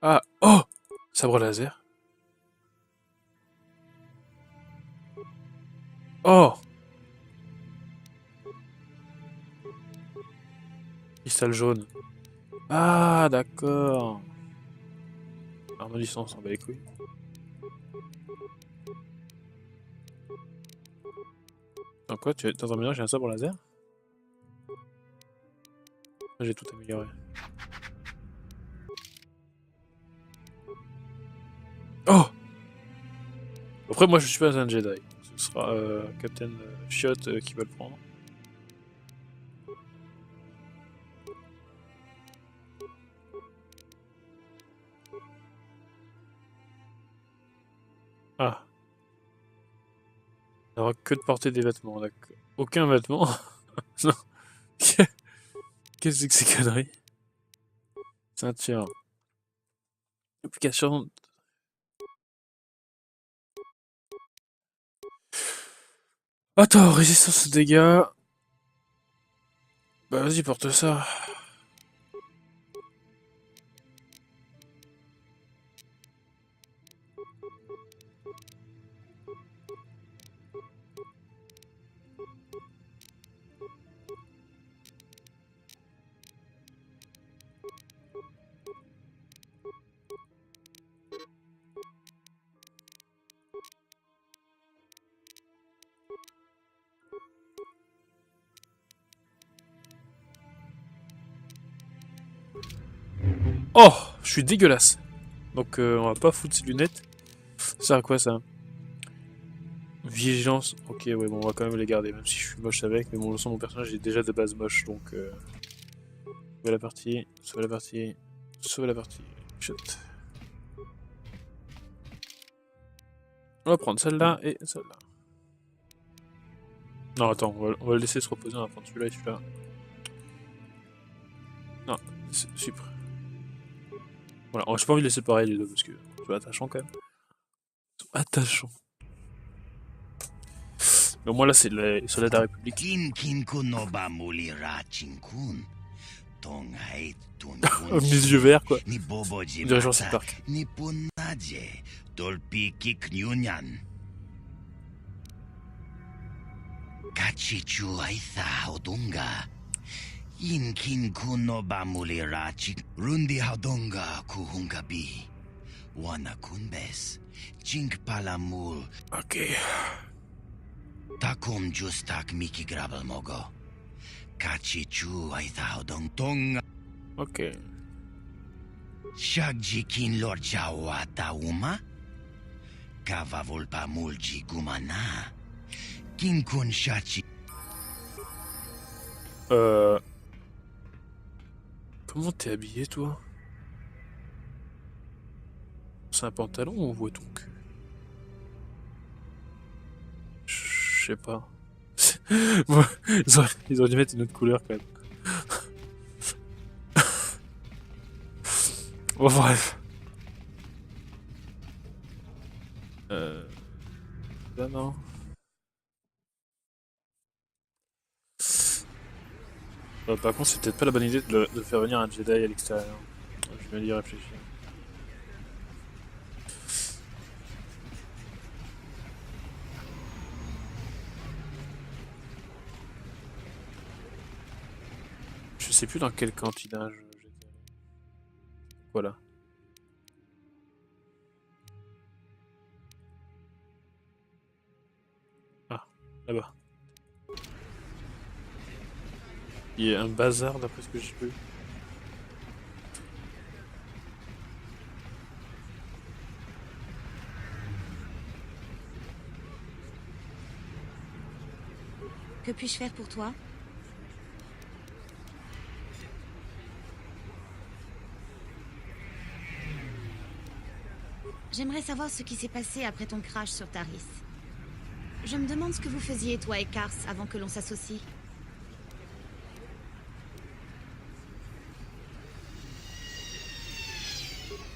Ah, oh! Sabre laser. Oh! Cristal jaune. Ah, d'accord. Arme distance, on s'en bat les couilles. Donc quoi, tu es en train de me dire que j'ai un sabre laser? J'ai tout amélioré. Oh! Après, moi je suis pas un Jedi. Ce sera Captain Chiot qui va le prendre. Ah. Il n'aura que de porter des vêtements, d'accord. Aucun vêtement? Non. Qu'est-ce que c'est que ces conneries? Ceinture. Application. Attends, résistance aux dégâts. Bah vas-y, porte ça. Oh! Je suis dégueulasse. Donc on va pas foutre ces lunettes. Ça sert à quoi ça? Vigilance. Ok, ouais, bon, on va quand même les garder, même si je suis moche avec. Mais bon, le son, mon personnage est déjà de base moche, donc... Sauver la partie, sauver la partie, sauver la partie. Shot. On va prendre celle-là et celle-là. Non, attends, on va le laisser se reposer, on va prendre celui-là et celui-là. Non, super. Voilà, j'ai pas envie de les séparer les deux parce que c'est attachant quand même. Attachant. Mais au moins là, c'est les soldats de la République. Mes yeux verts, quoi. On dirait Jurassic Park. Inkin kuno ba mulirachi rundi hadonga kuhungabi wana kunbes chink palamul. Ok. Takum justak miki grabel mogo kachichu aitha hodong tonga. Ok. Shagji kin lord jawata uma kava volpa mulji gumana kin kun shachi. Comment t'es habillé, toi? C'est un pantalon ou on voit ton cul? Je sais pas. Ils auraient dû mettre une autre couleur, quand même. Bon, bref. Là, non. Par contre, c'est peut-être pas la bonne idée de faire venir un Jedi à l'extérieur. Je vais y réfléchir. Je sais plus dans quel cantinage j'étais. Voilà. Ah, là-bas. Il y a un bazar d'après ce que j'ai vu. Que puis-je faire pour toi? J'aimerais savoir ce qui s'est passé après ton crash sur Taris. Je me demande ce que vous faisiez, toi et Kars, avant que l'on s'associe.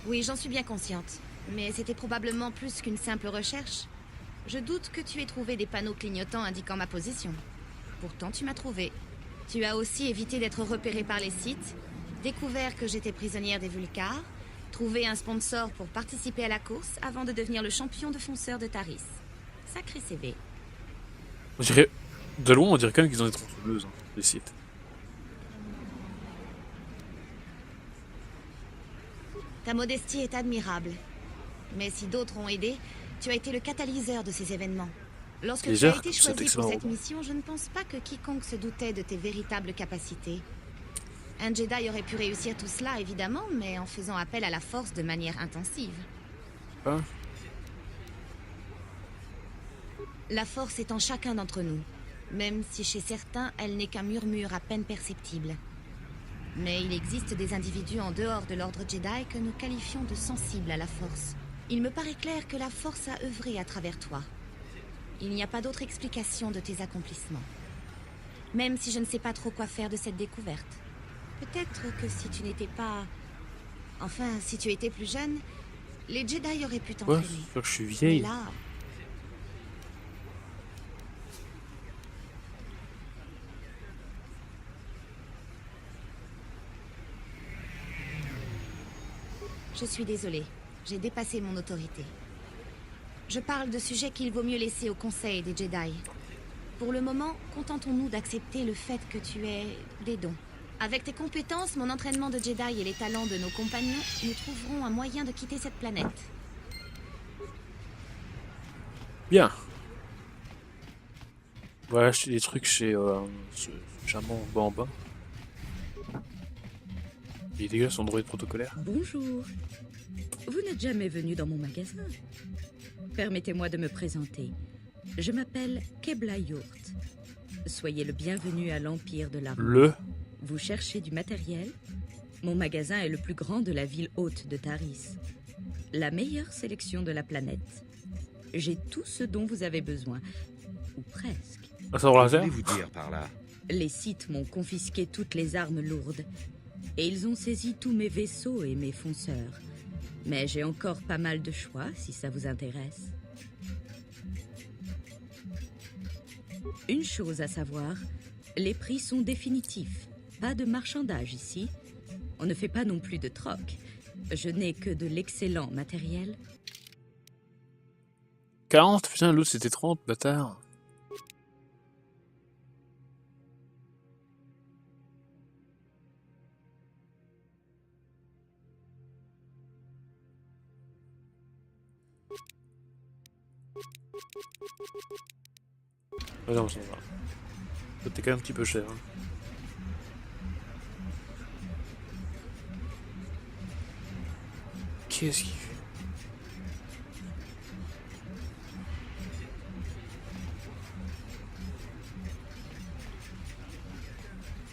Oui, j'en suis bien consciente. Mais c'était probablement plus qu'une simple recherche. Je doute que tu aies trouvé des panneaux clignotants indiquant ma position. Pourtant, tu m'as trouvé. Tu as aussi évité d'être repéré par les Sith, découvert que j'étais prisonnière des Vulcars, Trouver un sponsor pour participer à la course avant de devenir le champion de fonceur de Taris. Sacré CV. On dirait... De loin, on dirait quand même qu'ils ont des tronçonneuses, hein, les sites. Ta modestie est admirable. Mais si d'autres ont aidé, tu as été le catalyseur de ces événements. Lorsque tu as été choisi pour cette mission, je ne pense pas que quiconque se doutait de tes véritables capacités. Un Jedi aurait pu réussir tout cela, évidemment, mais en faisant appel à la force de manière intensive. Hein? La force est en chacun d'entre nous, même si chez certains, elle n'est qu'un murmure à peine perceptible. Mais il existe des individus en dehors de l'ordre Jedi que nous qualifions de sensibles à la force. Il me paraît clair que la force a œuvré à travers toi. Il n'y a pas d'autre explication de tes accomplissements. Même si je ne sais pas trop quoi faire de cette découverte. Peut-être que si tu n'étais pas... Enfin, si tu étais plus jeune, les Jedi auraient pu t'entraîner. Ouais, c'est sûr que je suis vieille. Mais là... Je suis désolée. J'ai dépassé mon autorité. Je parle de sujets qu'il vaut mieux laisser au conseil des Jedi. Pour le moment, contentons-nous d'accepter le fait que tu aies des dons. Avec tes compétences, mon entraînement de Jedi et les talents de nos compagnons, nous trouverons un moyen de quitter cette planète. Bien. Voilà, acheter des trucs chez ce charmant Bamba. Il est dégueulasse son droïde protocolaire. Bonjour. Vous n'êtes jamais venu dans mon magasin. Permettez-moi de me présenter. Je m'appelle Kebla Yurt. Soyez le bienvenu à l'Empire de l'Armée. Vous cherchez du matériel? Mon magasin est le plus grand de la ville haute de Taris. La meilleure sélection de la planète. J'ai tout ce dont vous avez besoin. Ou presque. Un sabre laser? Qu'est-ce que vous dire par là? Les Sith m'ont confisqué toutes les armes lourdes. Et ils ont saisi tous mes vaisseaux et mes fonceurs. Mais j'ai encore pas mal de choix, si ça vous intéresse. Une chose à savoir, les prix sont définitifs. Pas de marchandage ici. On ne fait pas non plus de troc. Je n'ai que de l'excellent matériel. 40? Putain, l'autre c'était 30, bâtard. Ah non, ça va. T'es quand même un petit peu cher. Hein. Qu'est-ce qu'il fait?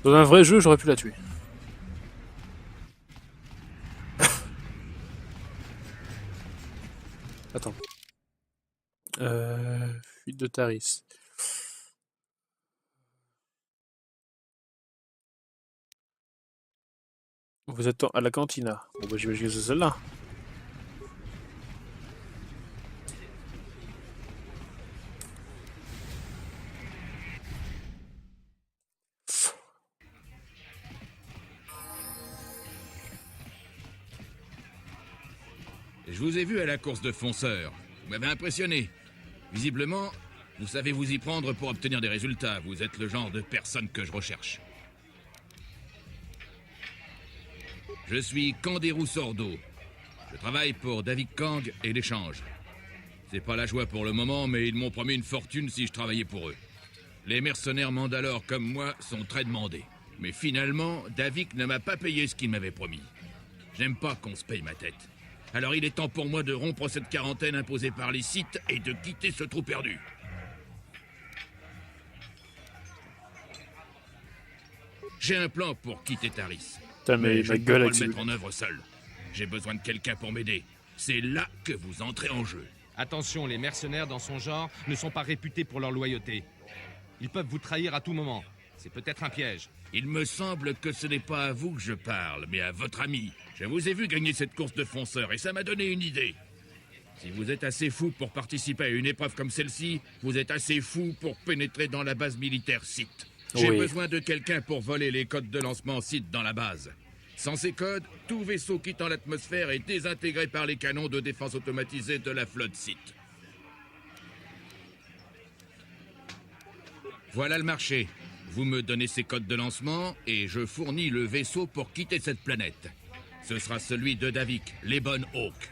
Dans un vrai jeu, j'aurais pu la tuer. Attends. Fuite de Taris. Vous êtes à la cantina. Bon bah j'imagine que c'est celle-là. Je vous ai vu à la course de fonceurs. Vous m'avez impressionné. Visiblement, vous savez vous y prendre pour obtenir des résultats. Vous êtes le genre de personne que je recherche. Je suis Kanderu Sordo. Je travaille pour David Kang et l'échange. C'est pas la joie pour le moment, mais ils m'ont promis une fortune si je travaillais pour eux. Les mercenaires mandalores comme moi sont très demandés. Mais finalement, David ne m'a pas payé ce qu'il m'avait promis. J'aime pas qu'on se paye ma tête. Alors il est temps pour moi de rompre cette quarantaine imposée par les Sith et de quitter ce trou perdu. J'ai un plan pour quitter Taris. Mais je ne peux pas le mettre en œuvre seul. J'ai besoin de quelqu'un pour m'aider. C'est là que vous entrez en jeu. Attention, les mercenaires dans son genre ne sont pas réputés pour leur loyauté. Ils peuvent vous trahir à tout moment. C'est peut-être un piège. Il me semble que ce n'est pas à vous que je parle, mais à votre ami. Je vous ai vu gagner cette course de fonceurs et ça m'a donné une idée. Si vous êtes assez fou pour participer à une épreuve comme celle-ci, vous êtes assez fou pour pénétrer dans la base militaire Sith. J'ai besoin de quelqu'un pour voler les codes de lancement Sith dans la base. Sans ces codes, tout vaisseau quittant l'atmosphère est désintégré par les canons de défense automatisés de la flotte Sith. Voilà le marché. Vous me donnez ces codes de lancement et je fournis le vaisseau pour quitter cette planète. Ce sera celui de Davik, l'Ebon Hawk.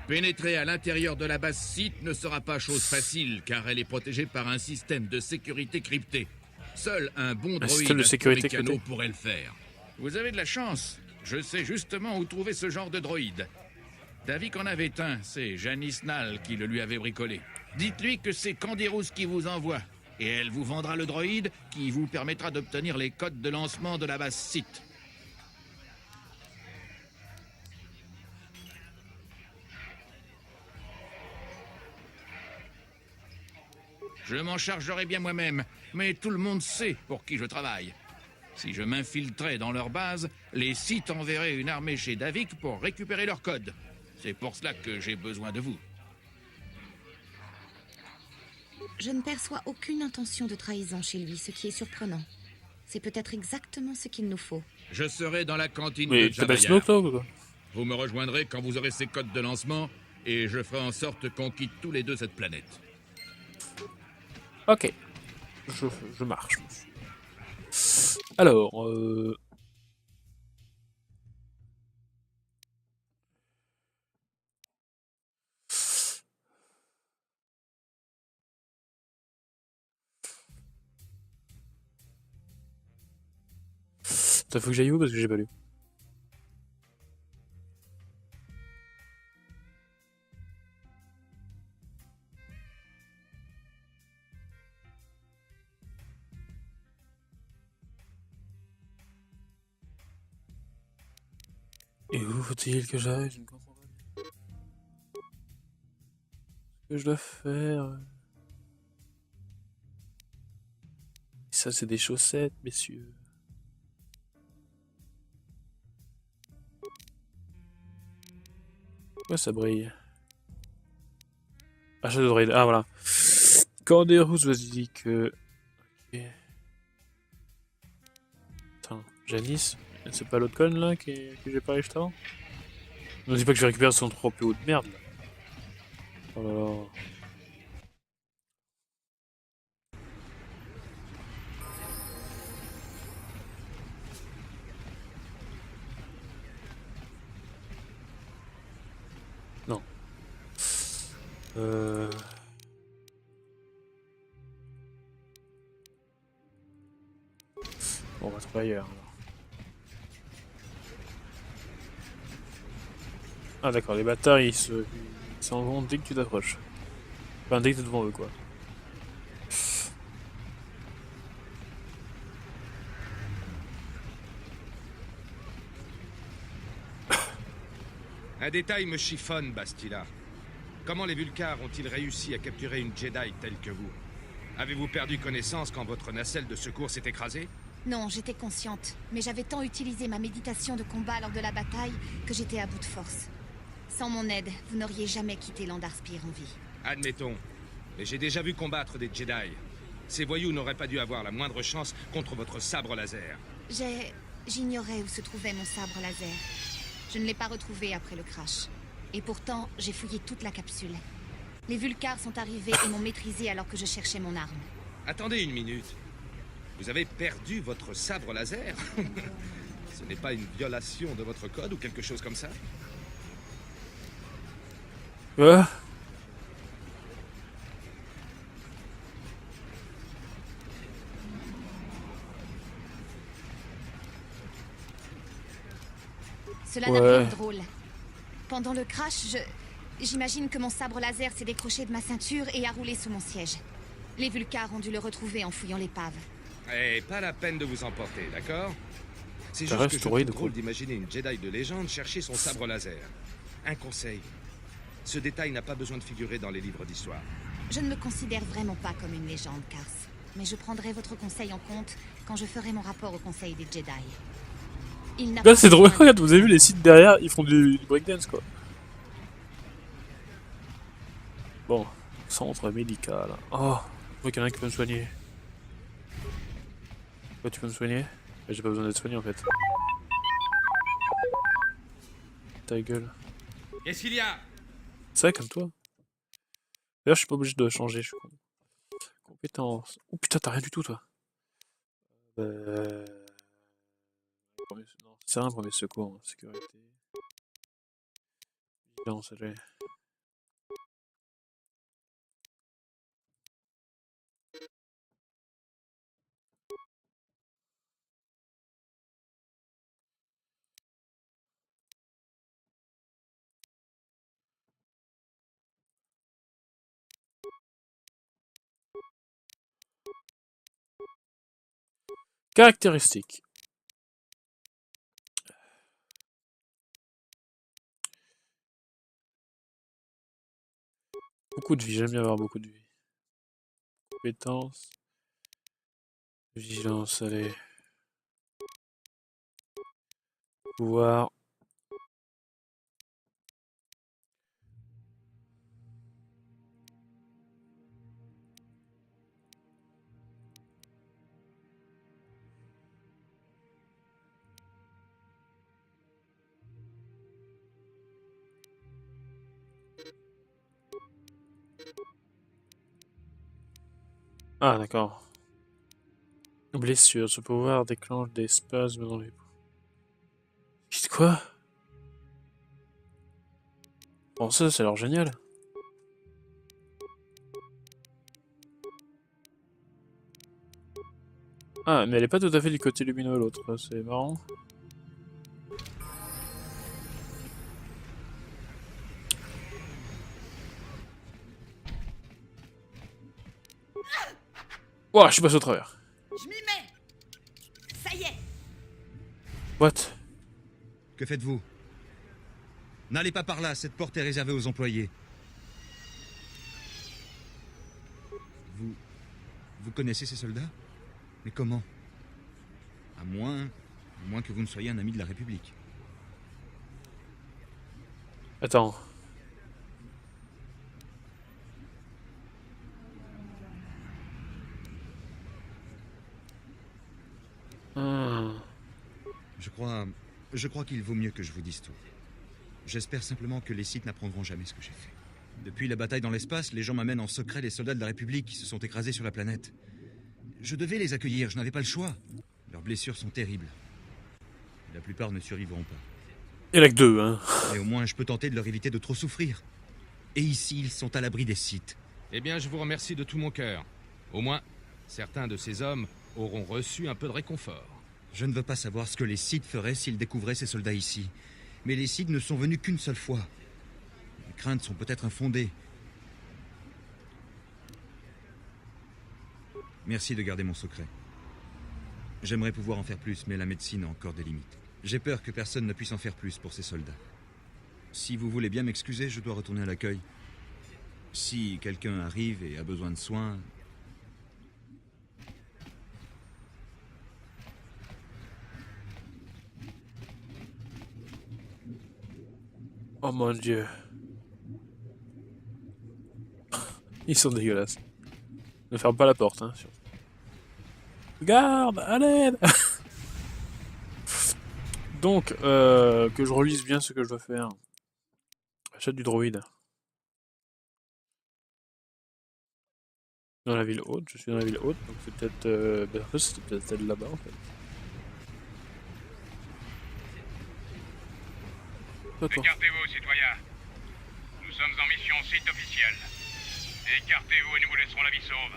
Pénétrer à l'intérieur de la base Sith ne sera pas chose facile car elle est protégée par un système de sécurité crypté. Seul un bon droïde de sécurité mécano pourrait le faire. Vous avez de la chance. Je sais justement où trouver ce genre de droïde. Davik en avait un, c'est Janice Nall qui le lui avait bricolé. Dites-lui que c'est Candirous qui vous envoie. Et elle vous vendra le droïde qui vous permettra d'obtenir les codes de lancement de la base Sith. Je m'en chargerai bien moi-même, mais tout le monde sait pour qui je travaille. Si je m'infiltrais dans leur base, les Sith enverraient une armée chez Davik pour récupérer leurs codes. C'est pour cela que j'ai besoin de vous. Je ne perçois aucune intention de trahison chez lui, ce qui est surprenant. C'est peut-être exactement ce qu'il nous faut. Je serai dans la cantine Mais de t'as pas Jabba Snoke là ou quoi? Vous me rejoindrez quand vous aurez ces codes de lancement, et je ferai en sorte qu'on quitte tous les deux cette planète. Ok. Je marche, monsieur. Alors, ça faut que j'aille où parce que j'ai pas lu. Et où faut-il que j'aille? Je ne comprends pas. Ce que je dois faire. Ça, c'est des chaussettes, messieurs. Pourquoi ça brille? Achat de droïde. Ah, voilà. Candirous, vas-y, dit que. Ok. Attends, Janice? C'est pas l'autre conne là que j'ai parlé juste avant? Ne dis pas que je récupère son 3 PO de merde là. Oh là là. Non. Bon, on va trouver ailleurs. Alors. Ah d'accord, les bâtards ils s'en vont dès que tu t'approches. Enfin, dès que t'es devant eux quoi. Un détail me chiffonne, Bastila. Comment les Vulcars ont-ils réussi à capturer une Jedi telle que vous? Avez-vous perdu connaissance quand votre nacelle de secours s'est écrasée? Non, j'étais consciente, mais j'avais tant utilisé ma méditation de combat lors de la bataille que j'étais à bout de force. Sans mon aide, vous n'auriez jamais quitté Landarspire en vie. Admettons. Mais j'ai déjà vu combattre des Jedi. Ces voyous n'auraient pas dû avoir la moindre chance contre votre sabre laser. J'ignorais où se trouvait mon sabre laser. Je ne l'ai pas retrouvé après le crash. Et pourtant, j'ai fouillé toute la capsule. Les Vulcars sont arrivés et m'ont maîtrisé alors que je cherchais mon arme. Attendez une minute. Vous avez perdu votre sabre laser? Ce n'est pas une violation de votre code ou quelque chose comme ça? Cela n'a rien de drôle. Pendant le crash, j'imagine que mon sabre laser s'est décroché de ma ceinture et a roulé sous mon siège. Les Vulcars ont dû le retrouver en fouillant l'épave. Eh, pas la peine de vous emporter, d'accord? C'est Ça juste reste que je droïde, trouve drôle quoi. d'imaginer une Jedi de légende chercher son sabre laser. Un conseil. Ce détail n'a pas besoin de figurer dans les livres d'histoire. Je ne me considère vraiment pas comme une légende, Kars. Mais je prendrai votre conseil en compte quand je ferai mon rapport au conseil des Jedi. Il n'a Là pas c'est drôle, besoin de- regarde, vous avez vu les sites derrière, ils font du breakdance quoi. Bon, centre médical. Oh, je vois qu'il y en a un qui peut me soigner. Ouais, tu peux me soigner? J'ai pas besoin d'être soigné en fait. Ta gueule. Qu'est-ce qu'il y a? C'est vrai comme toi. D'ailleurs, je suis pas obligé de changer, je suis con. Compétence. Oh putain, t'as rien du tout toi. Euh... Non, c'est un premier secours, hein. Sécurité. Vigilance, allez. Caractéristiques. Beaucoup de vie, j'aime bien avoir beaucoup de vie. Compétence. Vigilance, allez. Pouvoir. Ah, d'accord. Blessure. Ce pouvoir déclenche des spasmes dans les peaux. Quitte quoi? Bon, ça a l'air génial. Ah, mais elle est pas tout à fait du côté lumineux l'autre, c'est marrant. Ouah, je suis passé au travers. Je m'y mets. Ça y est. What? Que faites-vous? N'allez pas par là, cette porte est réservée aux employés. Vous connaissez ces soldats? Mais comment? À moins que vous ne soyez un ami de la République. Attends. Je crois qu'il vaut mieux que je vous dise tout. J'espère simplement que les Sith n'apprendront jamais ce que j'ai fait. Depuis la bataille dans l'espace, les gens m'amènent en secret les soldats de la République qui se sont écrasés sur la planète. Je devais les accueillir, je n'avais pas le choix. Leurs blessures sont terribles. La plupart ne survivront pas. Il y en a que deux, hein. Mais au moins, je peux tenter de leur éviter de trop souffrir. Et ici, ils sont à l'abri des Sith. Eh bien, je vous remercie de tout mon cœur. Au moins, certains de ces hommes auront reçu un peu de réconfort. Je ne veux pas savoir ce que les Sith feraient s'ils découvraient ces soldats ici. Mais les Sith ne sont venus qu'une seule fois. Les craintes sont peut-être infondées. Merci de garder mon secret. J'aimerais pouvoir en faire plus, mais la médecine a encore des limites. J'ai peur que personne ne puisse en faire plus pour ces soldats. Si vous voulez bien m'excuser, je dois retourner à l'accueil. Si quelqu'un arrive et a besoin de soins... Oh mon dieu. Ils sont dégueulasses. Ne ferme pas la porte, hein. Garde, à l'aide. Donc, que je relise bien ce que je dois faire. Achète du droïde. Dans la ville haute, je suis dans la ville haute, donc c'est peut-être... ben, en fait, c'est peut-être celle là-bas, en fait. Écartez-vous, citoyens. Nous sommes en mission site officielle. Écartez-vous et nous vous laisserons la vie sauve.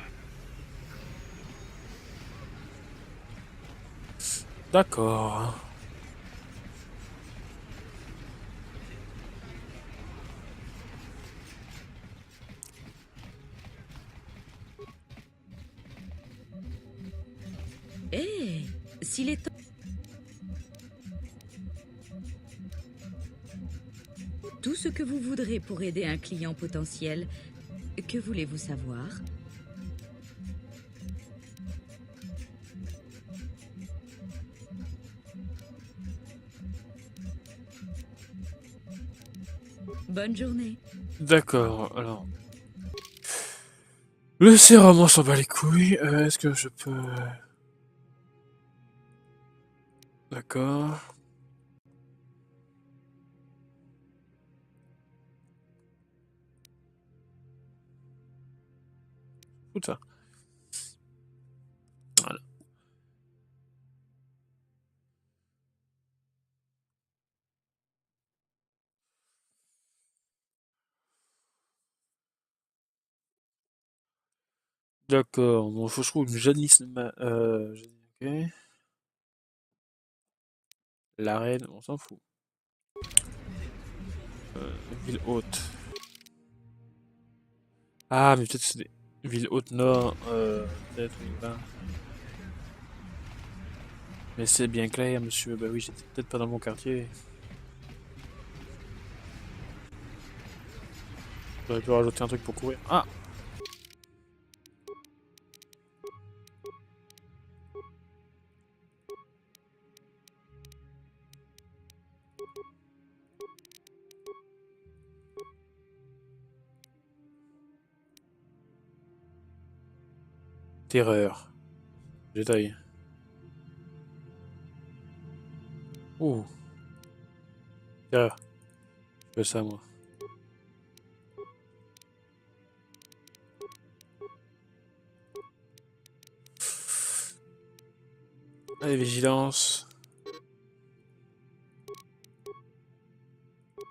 D'accord. Eh, s'il est temps... Tout ce que vous voudrez pour aider un client potentiel. Que voulez-vous savoir? Bonne journée. D'accord, alors... Le sérum, on s'en bat les couilles. Est-ce que je peux... D'accord. Tout ça. Voilà. D'accord, bon, faut que je trouve une Janice. Ok. La reine, on s'en fout. Ville haute. Ah, mais peut-être c'est des villes hautes nord. Peut-être, oui, là. Mais c'est bien clair, monsieur. Bah oui, j'étais peut-être pas dans mon quartier. J'aurais pu rajouter un truc pour courir. Ah! Terreur. Jedi. Ouh. Terreur. Je fais ça, moi. Allez, vigilance.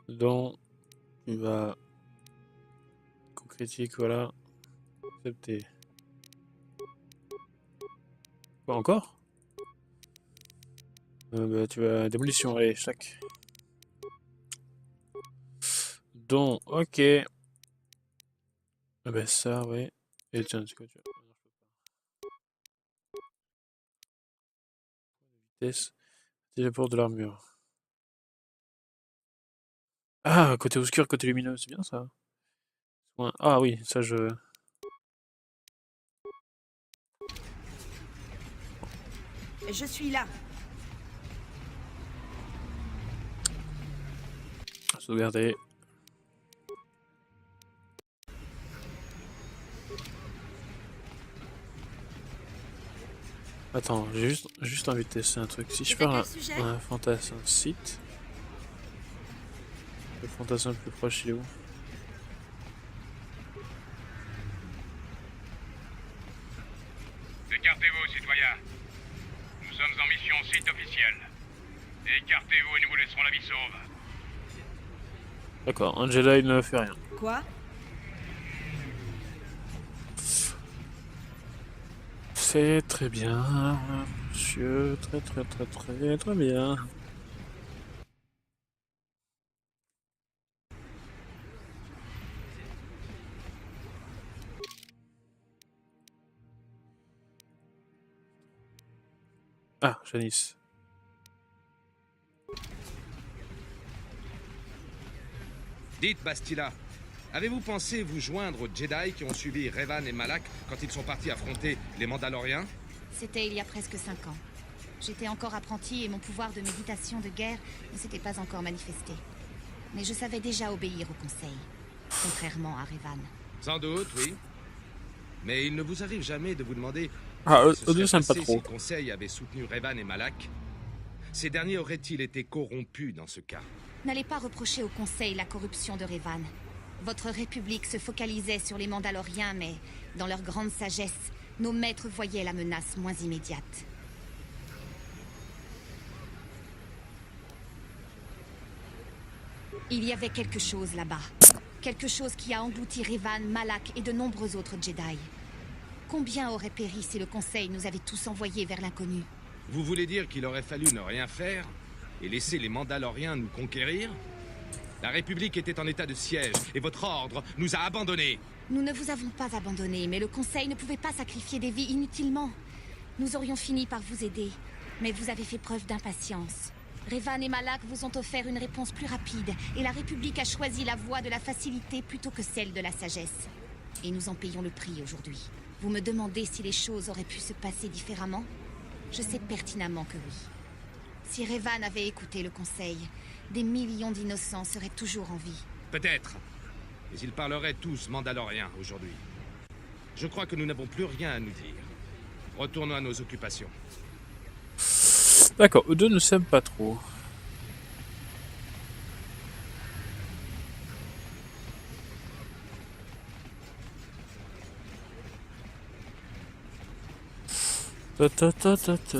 Donc, tu vas... Coup critique, voilà. Accepter. Quoi encore? Bah, tu vas... Démolition, allez, chaque. Donc, ok. Ah bah ça, ouais. Et tiens, c'est quoi tu as? Vitesse. Téléport de l'armure. Ah, côté obscur, côté lumineux, c'est bien ça. Ah oui, ça je... Je suis là. Sauvegarder. Attends, j'ai juste envie de tester un truc. Si je fais un fantassin site, le fantassin le plus proche il est où? Écartez-vous, citoyens. Nous sommes en mission site officielle. Écartez-vous et nous vous laisserons la vie sauve. D'accord, un Jedi ne fait rien. Quoi? C'est très bien, monsieur. Très bien. Ah, Janice. Dites, Bastila, avez-vous pensé vous joindre aux Jedi qui ont suivi Revan et Malak quand ils sont partis affronter les Mandaloriens? C'était il y a presque 5 ans. J'étais encore apprenti et mon pouvoir de méditation de guerre ne s'était pas encore manifesté. Mais je savais déjà obéir au conseil, contrairement à Revan. Sans doute, oui. Mais il ne vous arrive jamais de vous demander... Ah, eux ce deux, serait ça me pas passé trop. si le conseil avait soutenu Revan et Malak? Ces derniers auraient-ils été corrompus dans ce cas? N'allez pas reprocher au conseil la corruption de Revan. Votre république se focalisait sur les Mandaloriens, mais dans leur grande sagesse, nos maîtres voyaient la menace moins immédiate. Il y avait quelque chose là-bas. Quelque chose qui a englouti Revan, Malak et de nombreux autres Jedi. Combien aurait péri si le Conseil nous avait tous envoyés vers l'inconnu? Vous voulez dire qu'il aurait fallu ne rien faire et laisser les Mandaloriens nous conquérir? La République était en état de siège et votre ordre nous a abandonnés. Nous ne vous avons pas abandonnés, mais le Conseil ne pouvait pas sacrifier des vies inutilement. Nous aurions fini par vous aider, mais vous avez fait preuve d'impatience. Revan et Malak vous ont offert une réponse plus rapide, et la République a choisi la voie de la facilité plutôt que celle de la sagesse. Et nous en payons le prix aujourd'hui. Vous me demandez si les choses auraient pu se passer différemment? Je sais pertinemment que oui. Si Revan avait écouté le Conseil, des millions d'innocents seraient toujours en vie. Peut-être. Mais ils parleraient tous mandaloriens aujourd'hui. Je crois que nous n'avons plus rien à nous dire. Retournons à nos occupations. D'accord, eux deux ne s'aiment pas trop. Ta ta ta ta ta.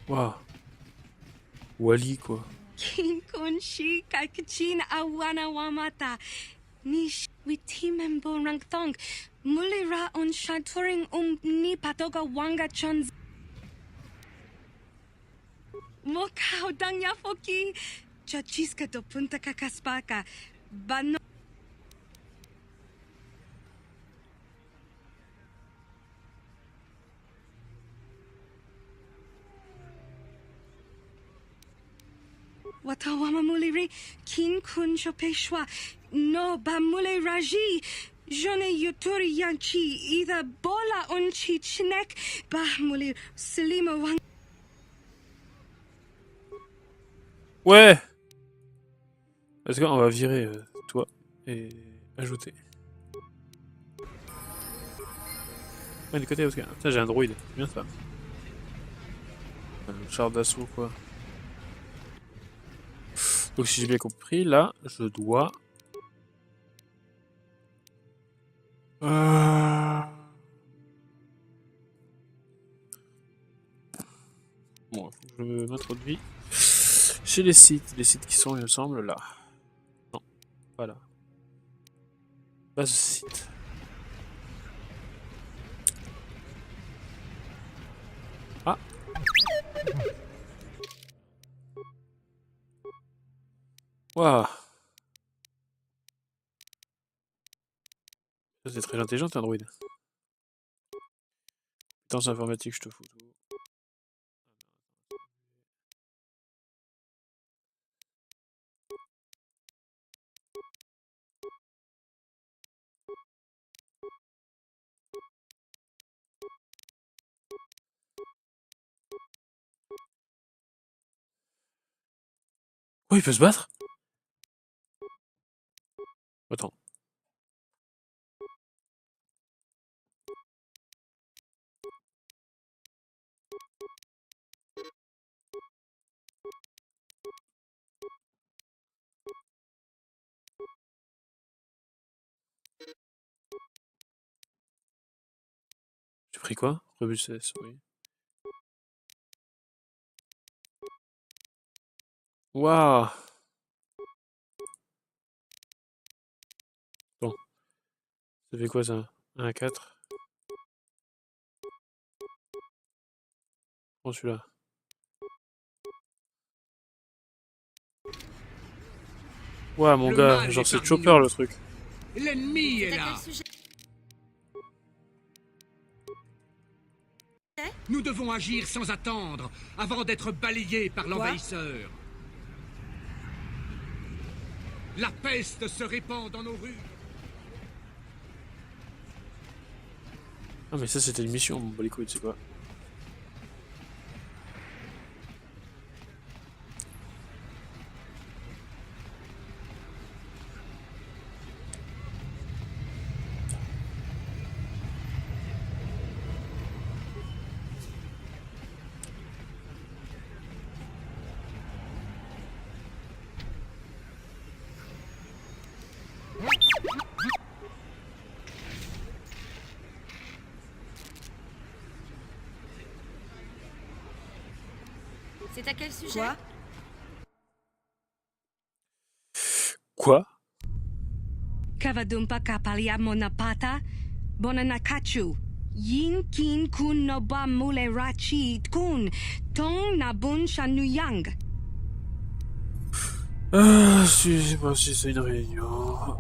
Waouh. Wally quoi. Kin kun shi kakchin awana wamata. Nish witimembo rangthong. Mulira on shaturing ni patoga wanga chons. Mokao danya foki. Chachiska do punta kakaspaka. Bano. Watawama muliri kin kun chopeshwa no ba mule raji jone yuturi yanchi either bola onchi chinek ba muli selima wang. Ouais. Parce qu'on va virer toi et ajouter. Ouais, du côté parce que putain, j'ai un droïde, c'est bien ça. Un char d'assaut quoi. Donc si j'ai bien compris, là, je dois... Bon, faut que je m'introduis chez les sites qui sont, il me semble, là. Non, pas là. Base site. Ah. Waouh. C'est très intelligent, t'es un droïde. Dans informatique, je te fous tout. Oh, il peut se battre? Attends. J'ai pris quoi? Rebus CS, oui. Waouh! Bon. Ça fait quoi ça? 1 à 4. Prends celui-là. Waouh, mon gars, genre c'est Chopper le truc. L'ennemi est là. Nous devons agir sans attendre, avant d'être balayés par l'envahisseur. La peste se répand dans nos rues. Ah mais ça c'était une mission, bon les couilles, c'est quoi? C'est à quel sujet? Quoi? Kavadumpa kapalia monapata bonanakachu. Yin kin kun noba mule rachi kun tong nabun shanuyang. Ah, je sais pas si c'est une réunion.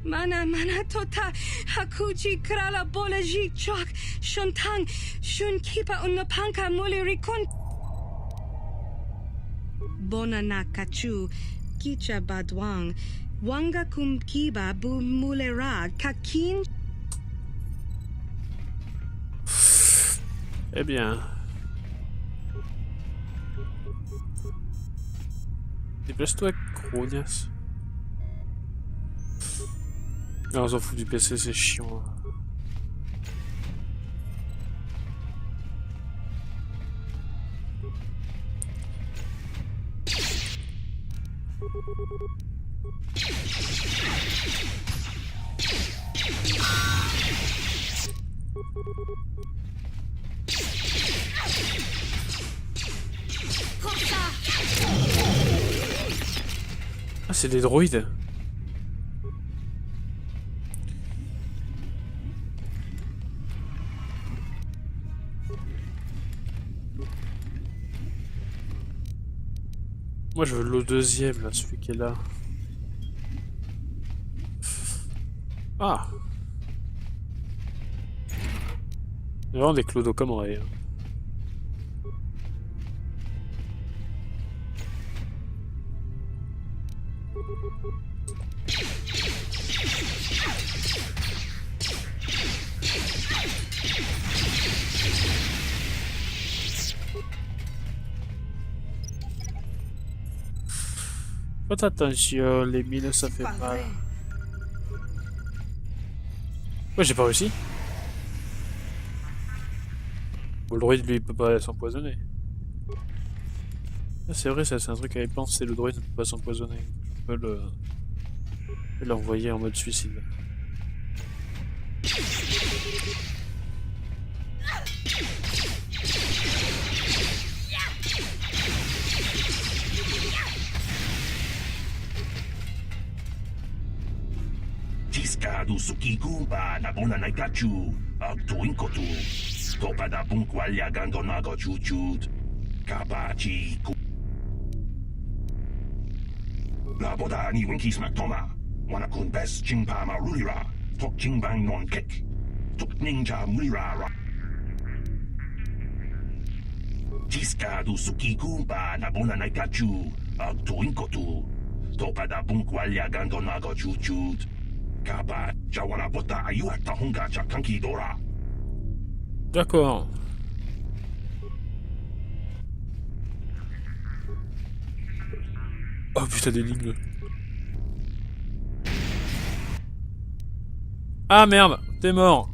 Mana tota hakuchi krala bolaji chok shuntang shun kipa unapanka mulirikun. Bonanakachu kicha badwang wanga kum kiba bu mulera kakin. Eh bien. Déplace-toi, Cronias. Ah, on s'en fout du PC, c'est chiant. Ah, c'est des droïdes. Moi je veux le deuxième là, celui qui est là. Ah. Il y a vraiment des clodos comme Ray. Faites attention, les mines ça fait mal. Ouais, j'ai pas réussi. Bon, le droïde lui il peut pas s'empoisonner. Ah, c'est vrai, ça c'est un truc à y penser, le droïde ne peut pas s'empoisonner. Je peux l'envoyer en mode suicide. Tiscado Sukikumba na bona na Gachu, Tuinkotu, Topa da Bunqualia Gandonago Chuchut, Kabachi. La boda ni Winkis Mactoma, Wanakun Best Jingpa Marulira, Tok Jingbang non Kek, Tok Ninja Mulira. Tiscado Sukikumba na bona na Gachu, Tuinkotu, Topa da Bunqualia Gandonago Chuchut. D'accord. Oh putain d'énigme. Ah merde, t'es mort.